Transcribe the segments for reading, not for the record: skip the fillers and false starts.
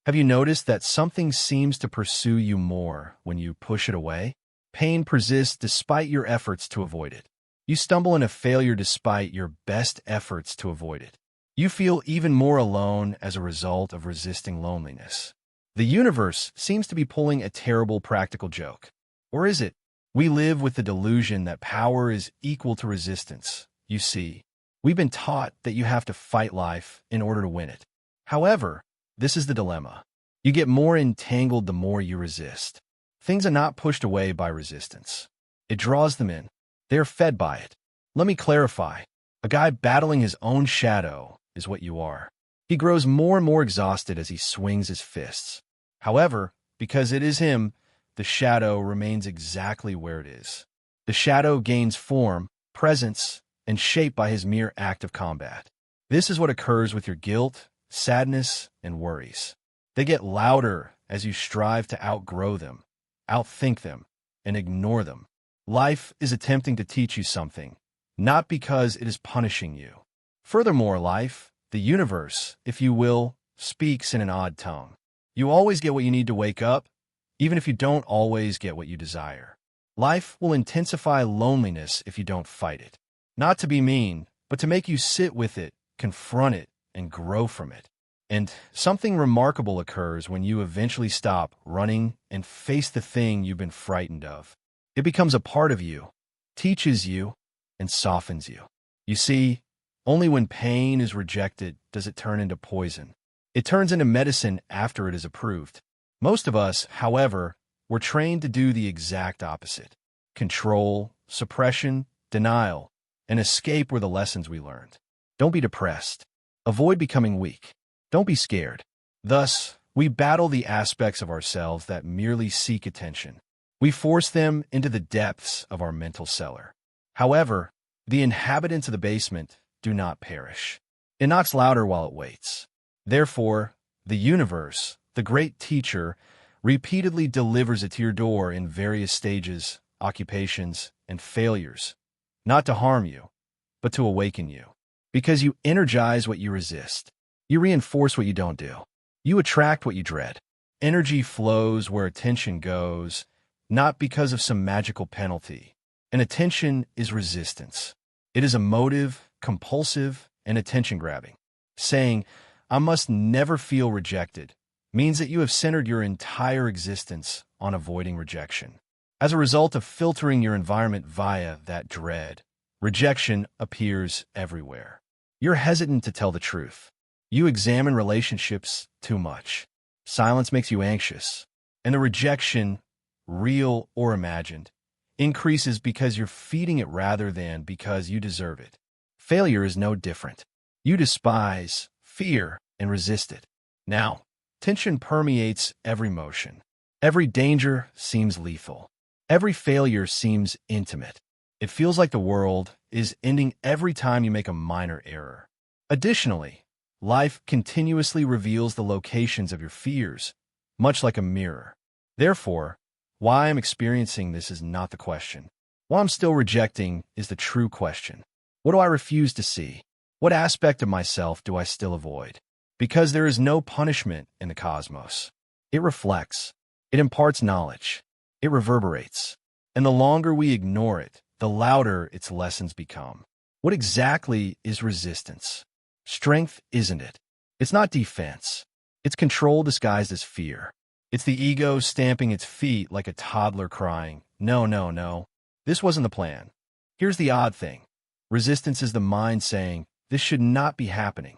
Have you noticed that something seems to pursue you more when you push it away? Pain persists despite your efforts to avoid it. You stumble into failure despite your best efforts to avoid it. You feel even more alone as a result of resisting loneliness. The universe seems to be pulling a terrible practical joke. Or is it? We live with the delusion that power is equal to resistance. You see, we've been taught that you have to fight life in order to win it. However, this is the dilemma. You get more entangled the more you resist. Things are not pushed away by resistance. It draws them in. They are fed by it. Let me clarify. A guy battling his own shadow is what you are. He grows more and more exhausted as he swings his fists. However, because it is him, the shadow remains exactly where it is. The shadow gains form, presence, and shape by his mere act of combat. This is what occurs with your guilt, sadness, and worries. They get louder as you strive to outgrow them, outthink them, and ignore them. Life is attempting to teach you something, not because it is punishing you. Furthermore, life, the universe, if you will, speaks in an odd tone. You always get what you need to wake up, even if you don't always get what you desire. Life will intensify loneliness if you don't fight it. Not to be mean, but to make you sit with it, confront it, and grow from it. And something remarkable occurs when you eventually stop running and face the thing you've been frightened of. It becomes a part of you, teaches you, and softens you. You see, only when pain is rejected does it turn into poison. It turns into medicine after it is approved. Most of us, however, were trained to do the exact opposite. Control, suppression, denial, and escape were the lessons we learned. Don't be depressed. Avoid becoming weak. Don't be scared. Thus, we battle the aspects of ourselves that merely seek attention. We force them into the depths of our mental cellar. However, the inhabitants of the basement do not perish. It knocks louder while it waits. Therefore, the universe, the great teacher, repeatedly delivers it to your door in various stages, occupations, and failures, not to harm you, but to awaken you. Because you energize what you resist. You reinforce what you don't do. You attract what you dread. Energy flows where attention goes, not because of some magical penalty. And attention is resistance. It is emotive, compulsive, and attention-grabbing. Saying, I must never feel rejected, means that you have centered your entire existence on avoiding rejection. As a result of filtering your environment via that dread, rejection appears everywhere. You're hesitant to tell the truth. You examine relationships too much. Silence makes you anxious. And the rejection, real or imagined, increases because you're feeding it rather than because you deserve it. Failure is no different. You despise, fear, and resist it. Now, tension permeates every motion. Every danger seems lethal. Every failure seems intimate. It feels like the world is ending every time you make a minor error. Additionally, life continuously reveals the locations of your fears, much like a mirror. Therefore, why I'm experiencing this is not the question. Why I'm still rejecting is the true question. What do I refuse to see? What aspect of myself do I still avoid? Because there is no punishment in the cosmos. It reflects. It imparts knowledge. It reverberates. And the longer we ignore it, the louder its lessons become. What exactly is resistance? Strength isn't it? It's not defense. It's control disguised as fear. It's the ego stamping its feet like a toddler crying, no, no, no. This wasn't the plan. Here's the odd thing. Resistance is the mind saying, this should not be happening.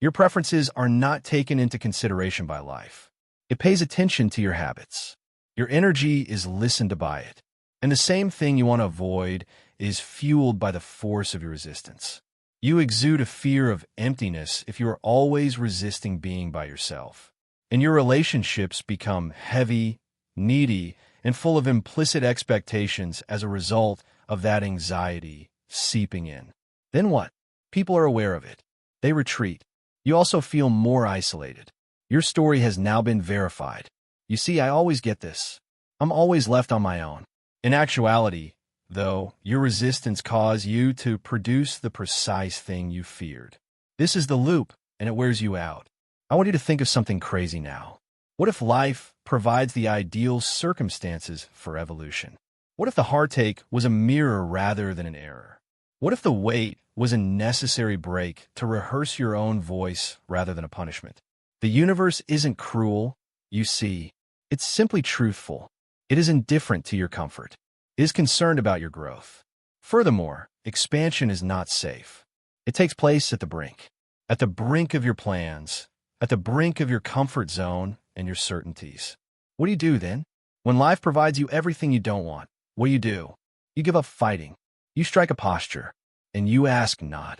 Your preferences are not taken into consideration by life. It pays attention to your habits. Your energy is listened to by it. And the same thing you want to avoid is fueled by the force of your resistance. You exude a fear of emptiness if you are always resisting being by yourself. And your relationships become heavy, needy, and full of implicit expectations as a result of that anxiety seeping in. Then what? People are aware of it. They retreat. You also feel more isolated. Your story has now been verified. You see, I always get this. I'm always left on my own. In actuality, though, your resistance caused you to produce the precise thing you feared. This is the loop, and it wears you out. I want you to think of something crazy now. What if life provides the ideal circumstances for evolution? What if the heartache was a mirror rather than an error? What if the wait was a necessary break to rehearse your own voice rather than a punishment? The universe isn't cruel, you see. It's simply truthful. It is indifferent to your comfort. It is concerned about your growth. Furthermore, expansion is not safe. It takes place at the brink of your plans, at the brink of your comfort zone and your certainties. What do you do then? When life provides you everything you don't want, what do? You give up fighting. You strike a posture, and you ask not,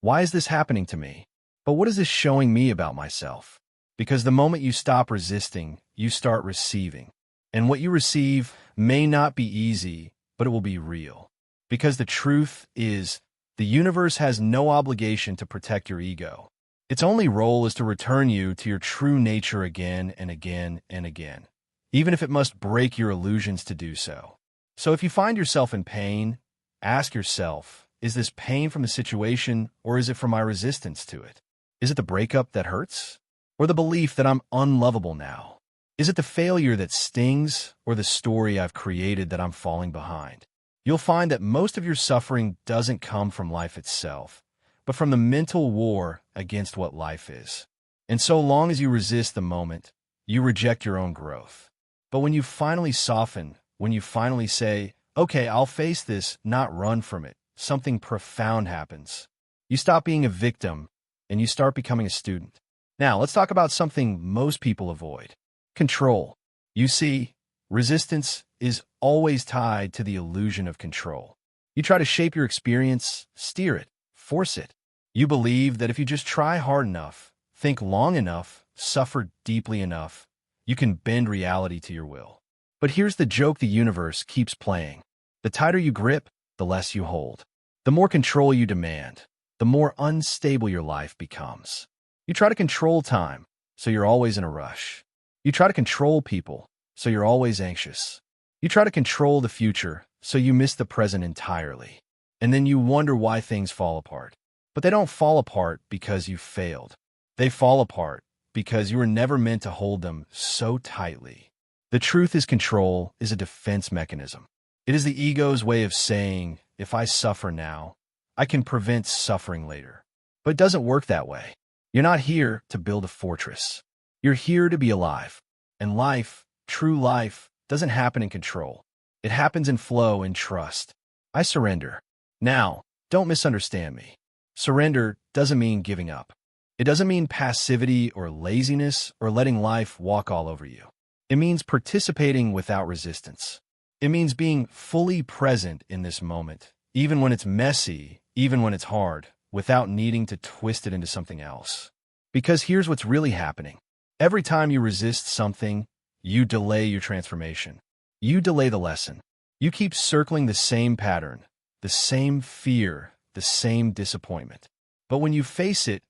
why is this happening to me? But what is this showing me about myself? Because the moment you stop resisting, you start receiving. And what you receive may not be easy, but it will be real. Because the truth is, the universe has no obligation to protect your ego. Its only role is to return you to your true nature again and again and again, even if it must break your illusions to do so. So if you find yourself in pain, ask yourself, is this pain from the situation or is it from my resistance to it? Is it the breakup that hurts? Or the belief that I'm unlovable now? Is it the failure that stings or the story I've created that I'm falling behind? You'll find that most of your suffering doesn't come from life itself, but from the mental war against what life is. And so long as you resist the moment, you reject your own growth. But when you finally soften, when you finally say, okay, I'll face this, not run from it, something profound happens. You stop being a victim and you start becoming a student. Now, let's talk about something most people avoid. Control. You see, resistance is always tied to the illusion of control. You try to shape your experience, steer it, force it. You believe that if you just try hard enough, think long enough, suffer deeply enough, you can bend reality to your will. But here's the joke the universe keeps playing. The tighter you grip, the less you hold. The more control you demand, the more unstable your life becomes. You try to control time, so you're always in a rush. You try to control people, so you're always anxious. You try to control the future, so you miss the present entirely. And then you wonder why things fall apart. But they don't fall apart because you failed. They fall apart because you were never meant to hold them so tightly. The truth is, control is a defense mechanism. It is the ego's way of saying, if I suffer now, I can prevent suffering later. But it doesn't work that way. You're not here to build a fortress. You're here to be alive. And life, true life, doesn't happen in control. It happens in flow and trust. I surrender. Now, don't misunderstand me. Surrender doesn't mean giving up. It doesn't mean passivity or laziness or letting life walk all over you. It means participating without resistance. It means being fully present in this moment, even when it's messy, even when it's hard, without needing to twist it into something else. Because here's what's really happening. Every time you resist something, you delay your transformation. You delay the lesson. You keep circling the same pattern, the same fear, the same disappointment. But when you face it,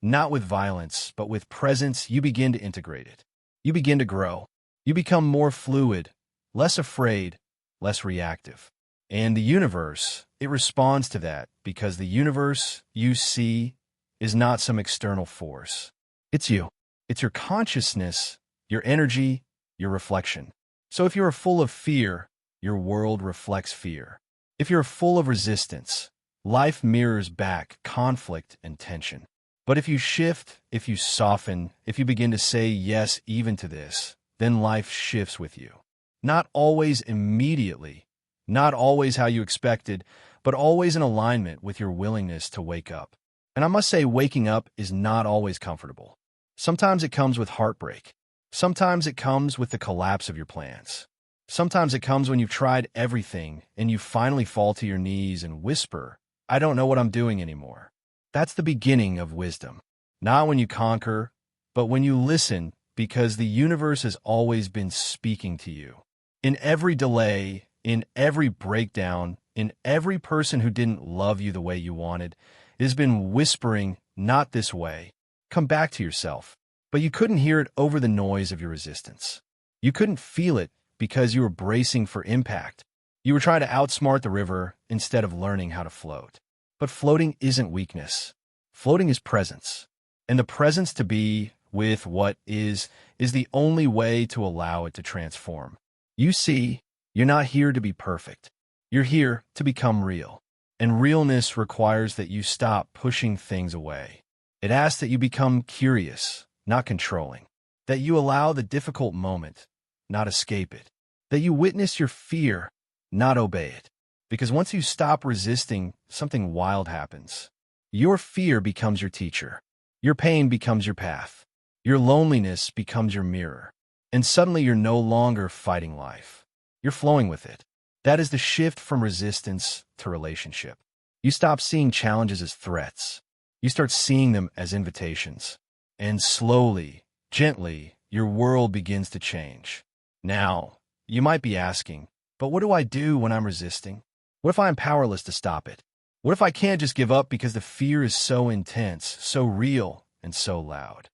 not with violence, but with presence, you begin to integrate it. You begin to grow. You become more fluid, less afraid, less reactive. And the universe, it responds to that because the universe you see is not some external force. It's you. It's your consciousness, your energy, your reflection. So if you're full of fear, your world reflects fear. If you're full of resistance, life mirrors back conflict and tension. But if you shift, if you soften, if you begin to say yes even to this, then life shifts with you. Not always immediately, not always how you expected, but always in alignment with your willingness to wake up. And I must say, waking up is not always comfortable. Sometimes it comes with heartbreak. Sometimes it comes with the collapse of your plans. Sometimes it comes when you've tried everything and you finally fall to your knees and whisper, I don't know what I'm doing anymore. That's the beginning of wisdom. Not when you conquer, but when you listen, because the universe has always been speaking to you. In every delay, in every breakdown, in every person who didn't love you the way you wanted, it has been whispering, not this way. Come back to yourself. But you couldn't hear it over the noise of your resistance. You couldn't feel it because you were bracing for impact. You were trying to outsmart the river instead of learning how to float. But floating isn't weakness. Floating is presence. And the presence to be with what is the only way to allow it to transform. You see, you're not here to be perfect. You're here to become real. And realness requires that you stop pushing things away. It asks that you become curious, not controlling. That you allow the difficult moment, not escape it. That you witness your fear, not obey it. Because once you stop resisting, something wild happens. Your fear becomes your teacher. Your pain becomes your path. Your loneliness becomes your mirror. And suddenly you're no longer fighting life. You're flowing with it. That is the shift from resistance to relationship. You stop seeing challenges as threats. You start seeing them as invitations. And slowly, gently, your world begins to change. Now, you might be asking, but what do I do when I'm resisting? What if I'm powerless to stop it? What if I can't just give up because the fear is so intense, so real, and so loud?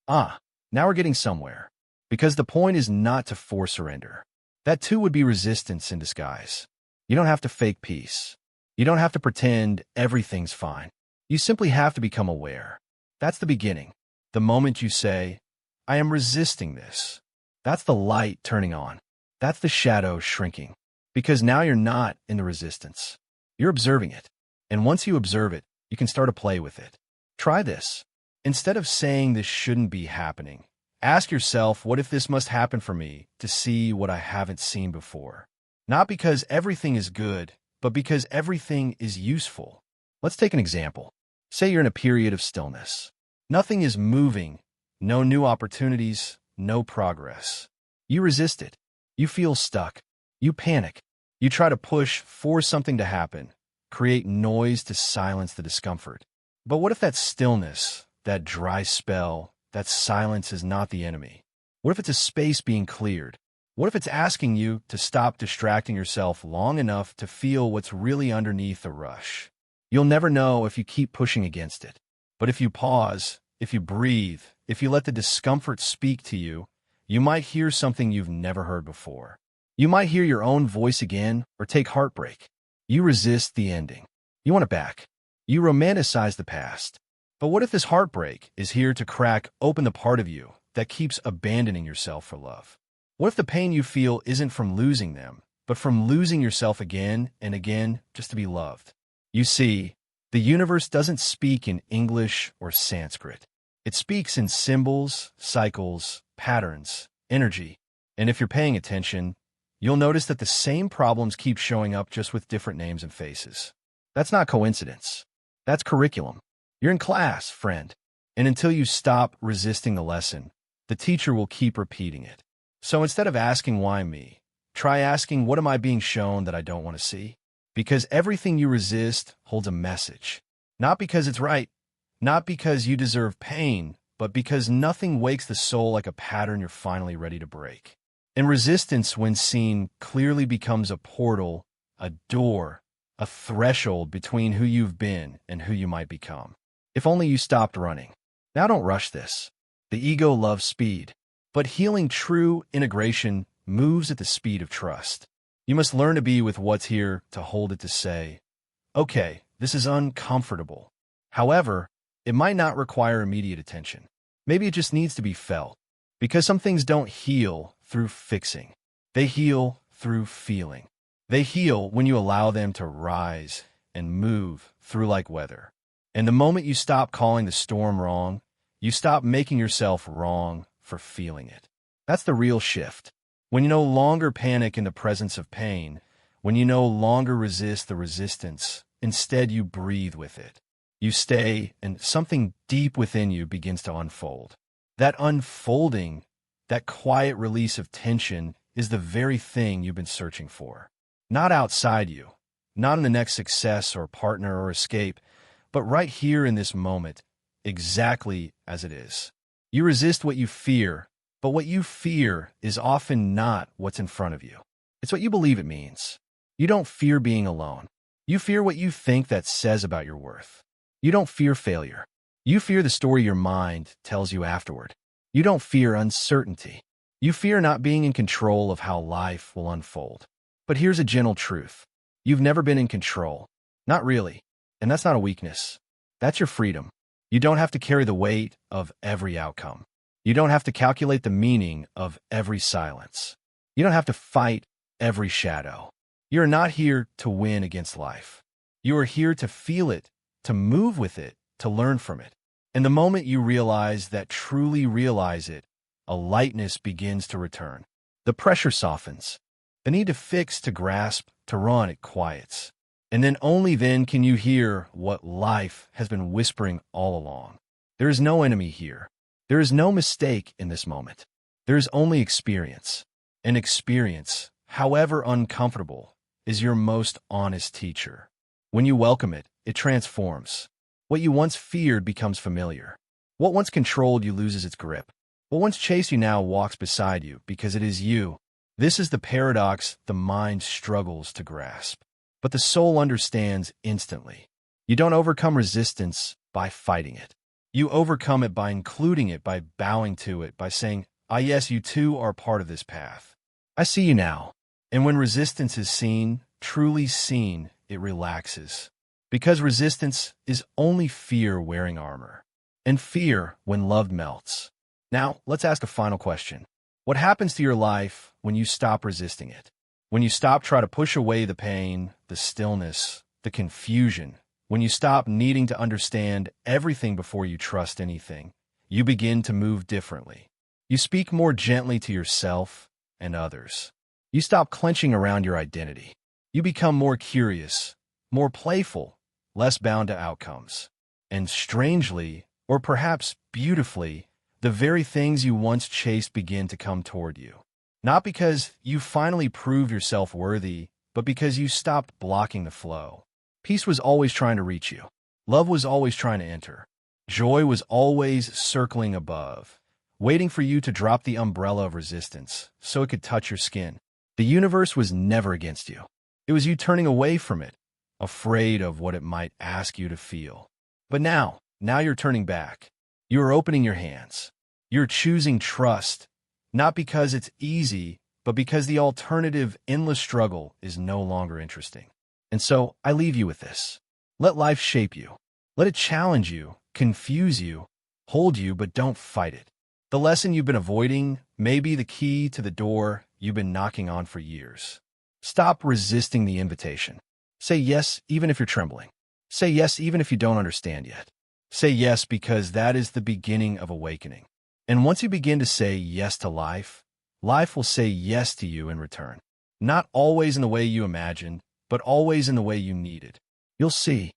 Now we're getting somewhere. Because the point is not to force surrender. That too would be resistance in disguise. You don't have to fake peace. You don't have to pretend everything's fine. You simply have to become aware. That's the beginning. The moment you say, I am resisting this. That's the light turning on. That's the shadow shrinking. Because now you're not in the resistance. You're observing it. And once you observe it, you can start to play with it. Try this. Instead of saying this shouldn't be happening, ask yourself, what if this must happen for me to see what I haven't seen before? Not because everything is good, but because everything is useful. Let's take an example. Say you're in a period of stillness. Nothing is moving, no new opportunities, no progress. You resist it. You feel stuck. You panic. You try to push, force something to happen, create noise to silence the discomfort. But what if that stillness, that dry spell, that silence is not the enemy? What if it's a space being cleared? What if it's asking you to stop distracting yourself long enough to feel what's really underneath the rush? You'll never know if you keep pushing against it. But if you pause, if you breathe, if you let the discomfort speak to you, you might hear something you've never heard before. You might hear your own voice again or take heartbreak. You resist the ending. You want it back. You romanticize the past. But what if this heartbreak is here to crack open the part of you that keeps abandoning yourself for love? What if the pain you feel isn't from losing them, but from losing yourself again and again just to be loved? You see, the universe doesn't speak in English or Sanskrit. It speaks in symbols, cycles, patterns, energy. And if you're paying attention, you'll notice that the same problems keep showing up just with different names and faces. That's not coincidence. That's curriculum. You're in class, friend. And until you stop resisting the lesson, the teacher will keep repeating it. So instead of asking why me, try asking what am I being shown that I don't want to see? Because everything you resist holds a message. Not because it's right, not because you deserve pain, but because nothing wakes the soul like a pattern you're finally ready to break. And resistance, when seen, clearly becomes a portal, a door, a threshold between who you've been and who you might become. If only you stopped running. Now don't rush this. The ego loves speed. But healing true integration moves at the speed of trust. You must learn to be with what's here, to hold it, to say, okay, this is uncomfortable. However, it might not require immediate attention. Maybe it just needs to be felt. Because some things don't heal through fixing. They heal through feeling. They heal when you allow them to rise and move through like weather. And the moment you stop calling the storm wrong, you stop making yourself wrong for feeling it. That's the real shift. When you no longer panic in the presence of pain, when you no longer resist the resistance, instead you breathe with it. You stay, and something deep within you begins to unfold. That unfolding, that quiet release of tension, is the very thing you've been searching for. Not outside you, not in the next success or partner or escape, but right here in this moment, exactly as it is. You resist what you fear, but what you fear is often not what's in front of you. It's what you believe it means. You don't fear being alone. You fear what you think that says about your worth. You don't fear failure. You fear the story your mind tells you afterward. You don't fear uncertainty. You fear not being in control of how life will unfold. But here's a gentle truth. You've never been in control. Not really. And that's not a weakness. That's your freedom. You don't have to carry the weight of every outcome. You don't have to calculate the meaning of every silence. You don't have to fight every shadow. You're not here to win against life. You are here to feel it, to move with it, to learn from it. And the moment you realize that, truly realize it, a lightness begins to return. The pressure softens. The need to fix, to grasp, to run, it quiets. And then, only then, can you hear what life has been whispering all along. There is no enemy here. There is no mistake in this moment. There is only experience. And experience, however uncomfortable, is your most honest teacher. When you welcome it, it transforms. What you once feared becomes familiar. What once controlled you loses its grip. What once chased you now walks beside you because it is you. This is the paradox the mind struggles to grasp. But the soul understands instantly. You don't overcome resistance by fighting it. You overcome it by including it, by bowing to it, by saying, "Ah, yes, you too are part of this path. I see you now." And when resistance is seen, truly seen, it relaxes. Because resistance is only fear wearing armor. And fear, when loved, melts. Now, let's ask a final question. What happens to your life when you stop resisting it? When you stop trying to push away the pain, the stillness, the confusion, when you stop needing to understand everything before you trust anything, you begin to move differently. You speak more gently to yourself and others. You stop clenching around your identity. You become more curious, more playful, less bound to outcomes. And strangely, or perhaps beautifully, the very things you once chased begin to come toward you. Not because you finally proved yourself worthy, but because you stopped blocking the flow. Peace was always trying to reach you. Love was always trying to enter. Joy was always circling above, waiting for you to drop the umbrella of resistance so it could touch your skin. The universe was never against you. It was you turning away from it, afraid of what it might ask you to feel. But now you're turning back. You're opening your hands. You're choosing trust, not because it's easy, but because the alternative, endless struggle, is no longer interesting. And so I leave you with this. Let life shape you. Let it challenge you, confuse you, hold you, but don't fight it. The lesson you've been avoiding may be the key to the door you've been knocking on for years. Stop resisting the invitation. Say yes, even if you're trembling. Say yes, even if you don't understand yet. Say yes, because that is the beginning of awakening. And once you begin to say yes to life, life will say yes to you in return. Not always in the way you imagined, but always in the way you needed. You'll see.